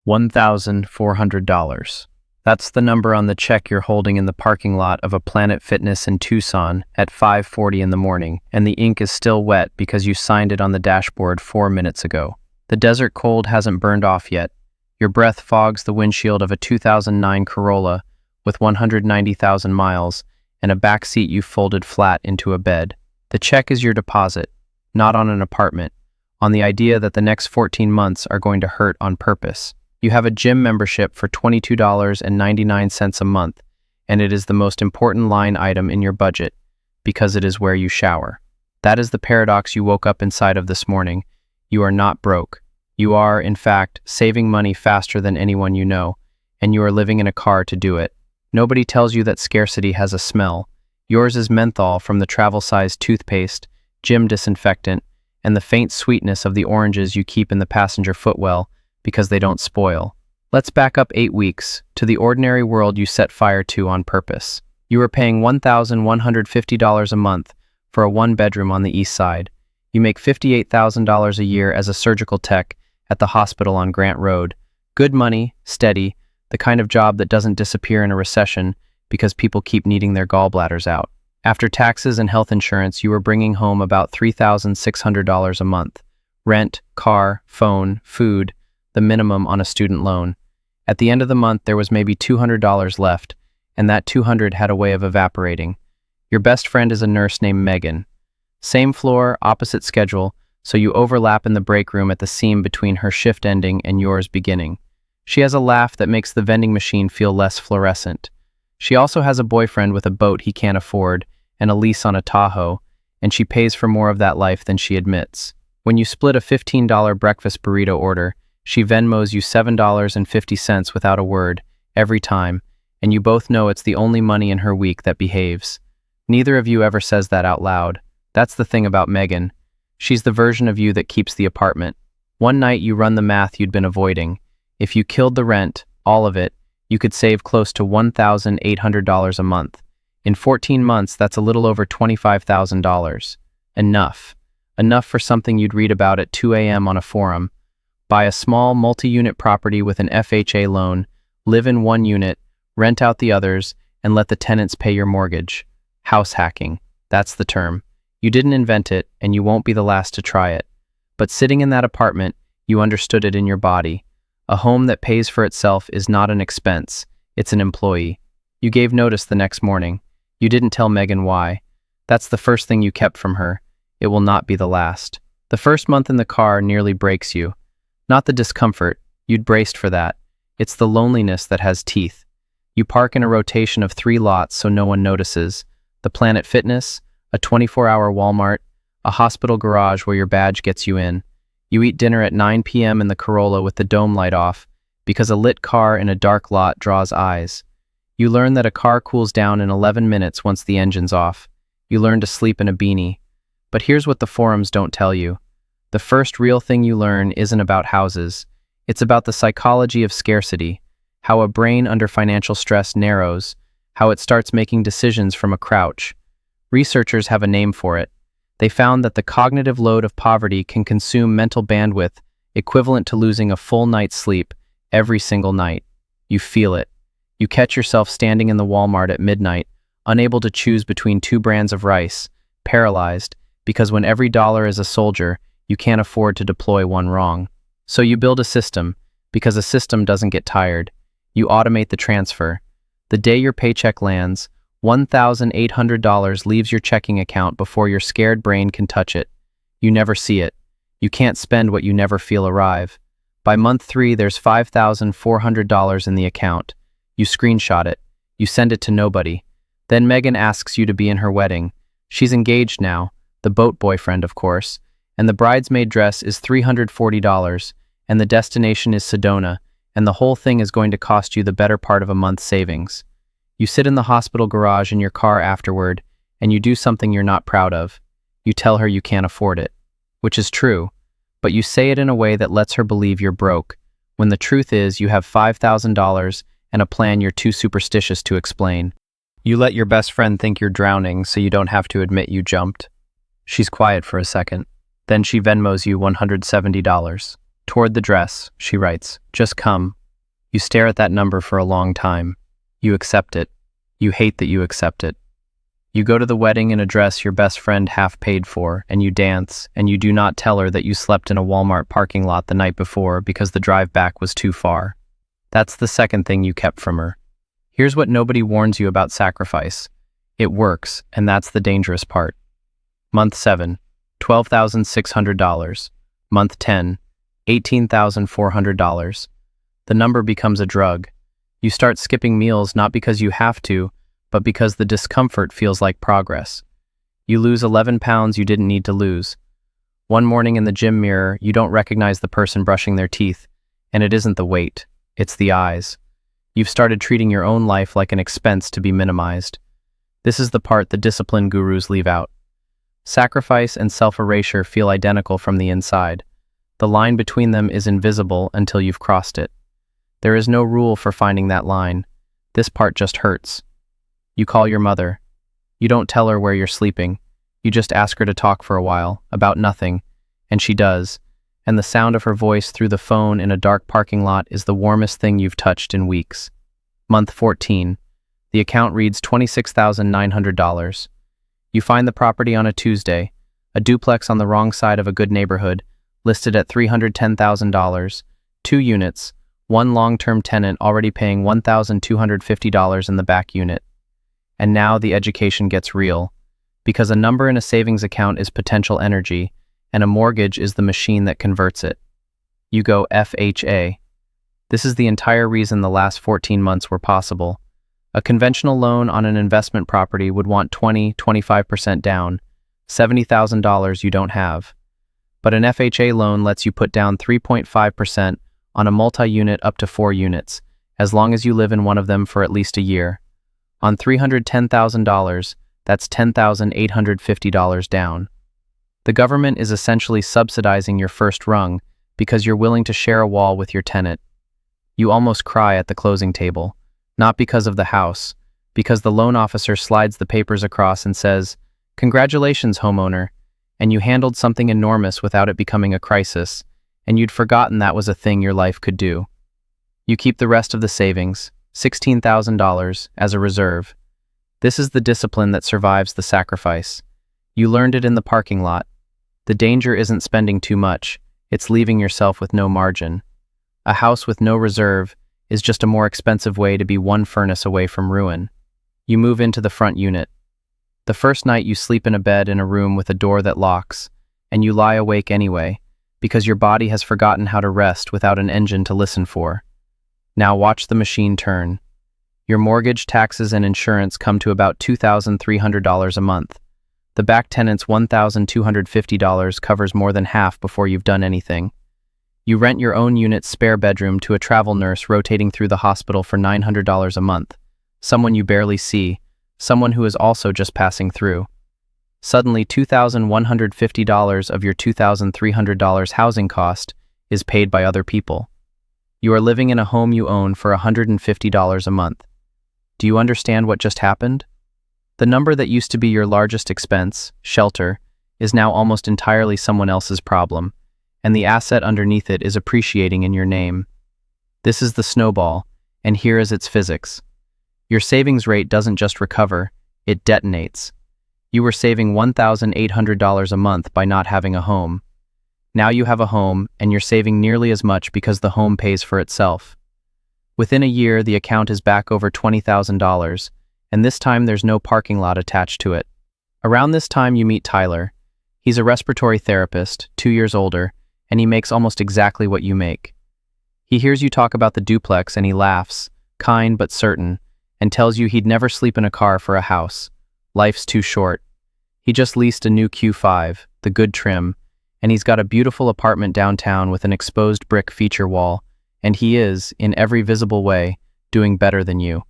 $1,400. That's the number on the check you're holding in the parking lot of a Planet Fitness in Tucson at 5:40 in the morning, and the ink is still wet because you signed it on the dashboard 4 minutes ago. The desert cold hasn't burned off yet. Your breath fogs the windshield of a 2009 Corolla with 190,000 miles and a back seat you folded flat into a bed. The check is your deposit, not on an apartment, on the idea that the next 14 months are going to hurt on purpose. You have a gym membership for $22.99 a month, and it is the most important line item in your budget because it is where you shower. That is the paradox you woke up inside of this morning. You are not broke. You are, in fact, saving money faster than anyone you know, and you are living in a car to do it. Nobody tells you that scarcity has a smell. Yours is menthol from the travel-sized toothpaste, gym disinfectant, and the faint sweetness of the oranges you keep in the passenger footwell because they don't spoil. Let's back up 8 weeks to the ordinary world you set fire to on purpose. You are paying $1,150 a month for a one-bedroom on the east side. You make $58,000 a year as a surgical tech at the hospital on Grant Road. Good money, steady, the kind of job that doesn't disappear in a recession because people keep needing their gallbladders out. After taxes and health insurance, you are bringing home about $3,600 a month. Rent, car, phone, food, the minimum on a student loan. At the end of the month, there was maybe $200 left, and that $200 had a way of evaporating. Your best friend is a nurse named Megan. Same floor, opposite schedule, so you overlap in the break room at the seam between her shift ending and yours beginning. She has a laugh that makes the vending machine feel less fluorescent. She also has a boyfriend with a boat he can't afford and a lease on a Tahoe, and she pays for more of that life than she admits. When you split a $15 breakfast burrito order, she Venmos you $7.50 without a word, every time, and you both know it's the only money in her week that behaves. Neither of you ever says that out loud. That's the thing about Megan. She's the version of you that keeps the apartment. One night you run the math you'd been avoiding. If you killed the rent, all of it, you could save close to $1,800 a month. In 14 months, that's a little over $25,000. Enough. Enough for something you'd read about at 2 a.m. on a forum. Buy a small multi-unit property with an FHA loan, live in one unit, rent out the others, and let the tenants pay your mortgage. House hacking. That's the term. You didn't invent it, and you won't be the last to try it. But sitting in that apartment, you understood it in your body. A home that pays for itself is not an expense, it's an employee. You gave notice the next morning. You didn't tell Megan why. That's the first thing you kept from her. It will not be the last. The first month in the car nearly breaks you. Not the discomfort, you'd braced for that. It's the loneliness that has teeth. You park in a rotation of 3 lots so no one notices. The Planet Fitness, a 24-hour Walmart, a hospital garage where your badge gets you in. You eat dinner at 9 p.m. in the Corolla with the dome light off because a lit car in a dark lot draws eyes. You learn that a car cools down in 11 minutes once the engine's off. You learn to sleep in a beanie. But here's what the forums don't tell you. The first real thing you learn isn't about houses. It's about the psychology of scarcity, how a brain under financial stress narrows, how it starts making decisions from a crouch. Researchers have a name for it. They found that the cognitive load of poverty can consume mental bandwidth equivalent to losing a full night's sleep every single night. You feel it. You catch yourself standing in the Walmart at midnight, unable to choose between 2 brands of rice, paralyzed, because when every dollar is a soldier, you can't afford to deploy one wrong. So you build a system, because a system doesn't get tired. You automate the transfer. The day your paycheck lands, $1,800 leaves your checking account before your scared brain can touch it. You never see it. You can't spend what you never feel arrive. By month 3, there's $5,400 in the account. You screenshot it. You send it to nobody. Then Megan asks you to be in her wedding. She's engaged now, the boat boyfriend, of course, and the bridesmaid dress is $340, and the destination is Sedona, and the whole thing is going to cost you the better part of a month's savings. You sit in the hospital garage in your car afterward, and you do something you're not proud of. You tell her you can't afford it, which is true, but you say it in a way that lets her believe you're broke, when the truth is you have $5,000 and a plan you're too superstitious to explain. You let your best friend think you're drowning so you don't have to admit you jumped. She's quiet for a second. Then she Venmos you $170. Toward the dress, she writes. Just come. You stare at that number for a long time. You accept it. You hate that you accept it. You go to the wedding in a dress your best friend half paid for, and you dance, and you do not tell her that you slept in a Walmart parking lot the night before because the drive back was too far. That's the second thing you kept from her. Here's what nobody warns you about sacrifice. It works, and that's the dangerous part. Month 7, $12,600. Month 10, $18,400. The number becomes a drug. You start skipping meals not because you have to, but because the discomfort feels like progress. You lose 11 pounds you didn't need to lose. One morning in the gym mirror, you don't recognize the person brushing their teeth, and it isn't the weight, it's the eyes. You've started treating your own life like an expense to be minimized. This is the part the discipline gurus leave out. Sacrifice and self-erasure feel identical from the inside. The line between them is invisible until you've crossed it. There is no rule for finding that line. This part just hurts. You call your mother. You don't tell her where you're sleeping. You just ask her to talk for a while, about nothing, and she does, and the sound of her voice through the phone in a dark parking lot is the warmest thing you've touched in weeks. Month 14. The account reads $26,900. You find the property on a Tuesday, a duplex on the wrong side of a good neighborhood, listed at $310,000, 2 units, one long-term tenant already paying $1,250 in the back unit. And now the education gets real, because a number in a savings account is potential energy, and a mortgage is the machine that converts it. You go FHA. This is the entire reason the last 14 months were possible. A conventional loan on an investment property would want 20–25% down, $70,000 you don't have. But an FHA loan lets you put down 3.5% on a multi-unit up to 4 units, as long as you live in one of them for at least a year. On $310,000, that's $10,850 down. The government is essentially subsidizing your first rung because you're willing to share a wall with your tenant. You almost cry at the closing table, not because of the house, because the loan officer slides the papers across and says, "Congratulations, homeowner," and you handled something enormous without it becoming a crisis, and you'd forgotten that was a thing your life could do. You keep the rest of the savings, $16,000, as a reserve. This is the discipline that survives the sacrifice. You learned it in the parking lot. The danger isn't spending too much, it's leaving yourself with no margin. A house with no reserve is just a more expensive way to be one furnace away from ruin. You move into the front unit. The first night you sleep in a bed in a room with a door that locks, and you lie awake anyway, because your body has forgotten how to rest without an engine to listen for. Now watch the machine turn. Your mortgage, taxes, and insurance come to about $2,300 a month. The back tenant's $1,250 covers more than half before you've done anything. You rent your own unit's spare bedroom to a travel nurse rotating through the hospital for $900 a month, someone you barely see, someone who is also just passing through. Suddenly, $2,150 of your $2,300 housing cost is paid by other people. You are living in a home you own for $150 a month. Do you understand what just happened? The number that used to be your largest expense, shelter, is now almost entirely someone else's problem, and the asset underneath it is appreciating in your name. This is the snowball, and here is its physics. Your savings rate doesn't just recover, it detonates. You were saving $1,800 a month by not having a home. Now you have a home, and you're saving nearly as much because the home pays for itself. Within a year, the account is back over $20,000, and this time there's no parking lot attached to it. Around this time you meet Tyler. He's a respiratory therapist, 2 years older, and he makes almost exactly what you make. He hears you talk about the duplex and he laughs, kind but certain, and tells you he'd never sleep in a car for a house. Life's too short. He just leased a new Q5, the good trim, and he's got a beautiful apartment downtown with an exposed brick feature wall, and he is, in every visible way, doing better than you.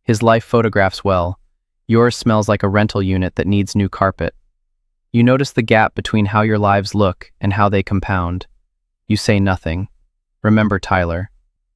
His life photographs well. Yours smells like a rental unit that needs new carpet. You notice the gap between how your lives look and how they compound. You say nothing. Remember Tyler.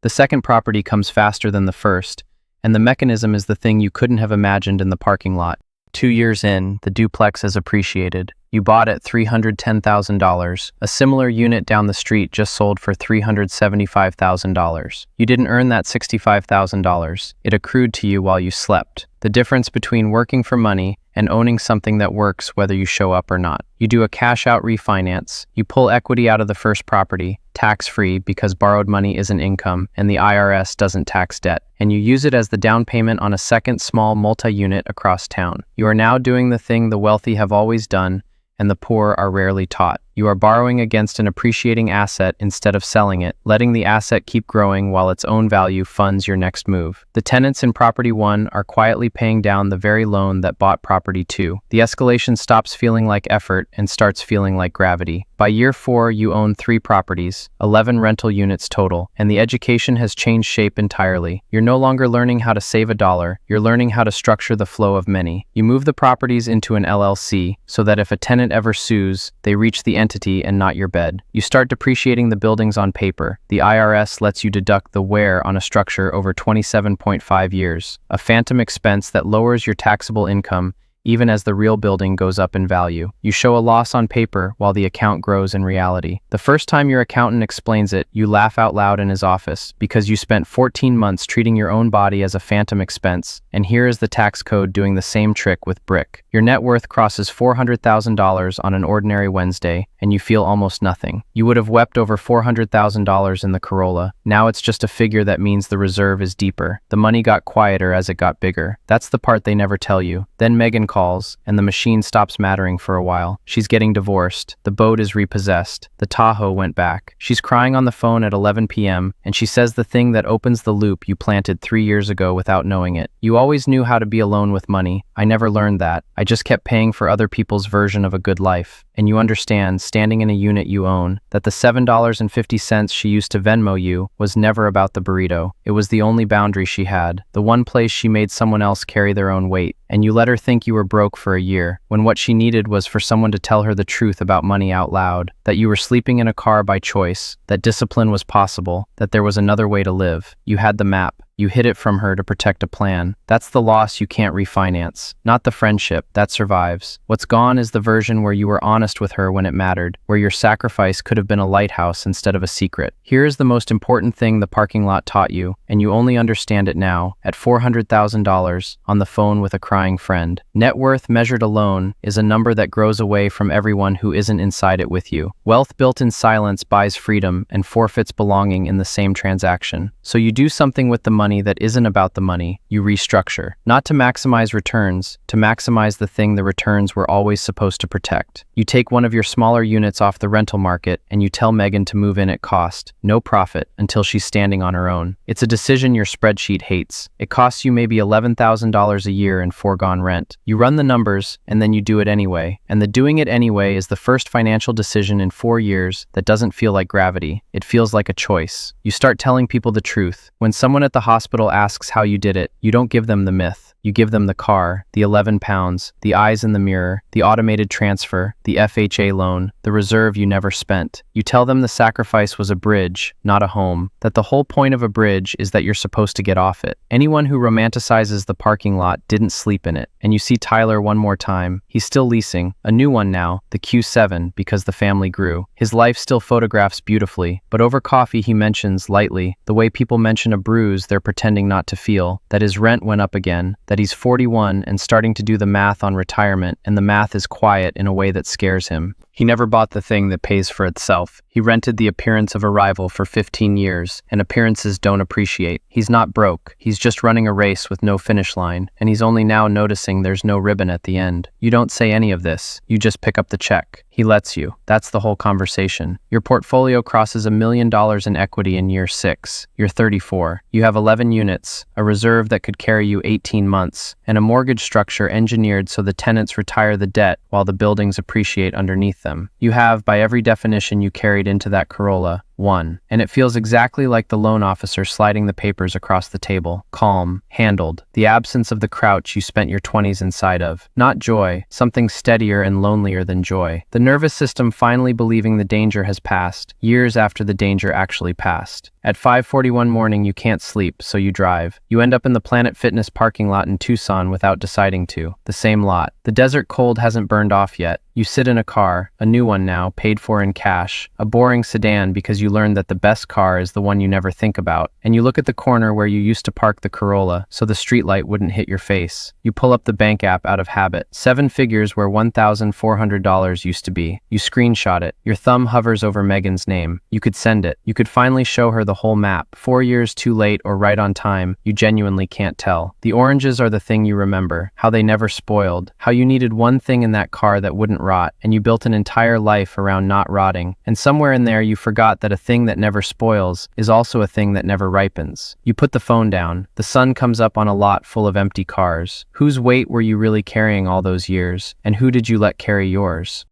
The second property comes faster than the first, and the mechanism is the thing you couldn't have imagined in the parking lot. 2 years in, the duplex has appreciated. You bought at $310,000. A similar unit down the street just sold for $375,000. You didn't earn that $65,000. It accrued to you while you slept. The difference between working for money and owning something that works whether you show up or not. You do a cash-out refinance. You pull equity out of the first property, tax-free because borrowed money isn't income and the IRS doesn't tax debt. And you use it as the down payment on a second small multi-unit across town. You are now doing the thing the wealthy have always done and the poor are rarely taught. You are borrowing against an appreciating asset instead of selling it, letting the asset keep growing while its own value funds your next move. The tenants in Property 1 are quietly paying down the very loan that bought Property 2. The escalation stops feeling like effort and starts feeling like gravity. By year 4, you own 3 properties, 11 rental units total, and the education has changed shape entirely. You're no longer learning how to save a dollar, you're learning how to structure the flow of many. You move the properties into an LLC so that if a tenant ever sues, they reach the entity and not your bed. You start depreciating the buildings on paper. The IRS lets you deduct the wear on a structure over 27.5 years, a phantom expense that lowers your taxable income even as the real building goes up in value. You show a loss on paper while the account grows in reality. The first time your accountant explains it, you laugh out loud in his office because you spent 14 months treating your own body as a phantom expense, and here is the tax code doing the same trick with brick. Your net worth crosses $400,000 on an ordinary Wednesday, and you feel almost nothing. You would have wept over $400,000 in the Corolla. Now it's just a figure that means the reserve is deeper. The money got quieter as it got bigger. That's the part they never tell you. Then Megan calls, and the machine stops mattering for a while. She's getting divorced. The boat is repossessed. The Tahoe went back. She's crying on the phone at 11 p.m., and she says the thing that opens the loop you planted 3 years ago without knowing it. You always knew how to be alone with money. I never learned that. I just kept paying for other people's version of a good life. And you understand, standing in a unit you own, that the $7.50 she used to Venmo you was never about the burrito. It was the only boundary she had, the one place she made someone else carry their own weight. And you let her think you were broke for a year, when what she needed was for someone to tell her the truth about money out loud, that you were sleeping in a car by choice, that discipline was possible, that there was another way to live. You had the map. You hid it from her to protect a plan. That's the loss you can't refinance, not the friendship that survives. What's gone is the version where you were honest with her when it mattered, where your sacrifice could have been a lighthouse instead of a secret. Here is the most important thing the parking lot taught you, and you only understand it now, at $400,000, on the phone with a crying friend. Net worth measured alone is a number that grows away from everyone who isn't inside it with you. Wealth built in silence buys freedom and forfeits belonging in the same transaction. So you do something with the money that isn't about the money. You restructure, not to maximize returns, to maximize the thing the returns were always supposed to protect. You take one of your smaller units off the rental market and you tell Megan to move in at cost, no profit, until she's standing on her own. It's a decision your spreadsheet hates. It costs you maybe $11,000 a year in foregone rent. You run the numbers and then you do it anyway. And the doing it anyway is the first financial decision in 4 years that doesn't feel like gravity. It feels like a choice. You start telling people the truth. When someone at the hospital asks how you did it, you don't give them the myth. You give them the car, the 11 pounds, the eyes in the mirror, the automated transfer, the FHA loan, the reserve you never spent. You tell them the sacrifice was a bridge, not a home, that the whole point of a bridge is that you're supposed to get off it. Anyone who romanticizes the parking lot didn't sleep in it. And you see Tyler one more time. He's still leasing, a new one now, the Q7, because the family grew. His life still photographs beautifully, but over coffee he mentions lightly, the way people mention a bruise they're pretending not to feel, that his rent went up again, that he's 41 and starting to do the math on retirement, and the math is quiet in a way that scares him. He never bought the thing that pays for itself. He rented the appearance of a rival for 15 years, and appearances don't appreciate. He's not broke. He's just running a race with no finish line, and he's only now noticing there's no ribbon at the end. You don't say any of this. You just pick up the check. He lets you. That's the whole conversation. Your portfolio crosses $1 million in equity in year 6. You're 34. You have 11 units, a reserve that could carry you 18 months, and a mortgage structure engineered so the tenants retire the debt while the buildings appreciate underneath them. You have, by every definition you carried into that Corolla, 1. And it feels exactly like the loan officer sliding the papers across the table. Calm, handled, the absence of the crouch you spent your 20s inside of. Not joy, something steadier and lonelier than joy. The nervous system finally believing the danger has passed, years after the danger actually passed. At 5:41 morning, you can't sleep, so you drive. You end up in the Planet Fitness parking lot in Tucson without deciding to. The same lot. The desert cold hasn't burned off yet. You sit in a car, a new one now, paid for in cash, a boring sedan because you learned that the best car is the one you never think about, and you look at the corner where you used to park the Corolla so the streetlight wouldn't hit your face. You pull up the bank app out of habit. 7 figures where $1,400 used to be. You screenshot it. Your thumb hovers over Megan's name. You could send it. You could finally show her the whole map. 4 years too late or right on time, you genuinely can't tell. The oranges are the thing you remember, how they never spoiled, how you needed one thing in that car that wouldn't rot, and you built an entire life around not rotting. And somewhere in there you forgot that a thing that never spoils is also a thing that never ripens. You put the phone down. The sun comes up on a lot full of empty cars. Whose weight were you really carrying all those years? And who did you let carry yours?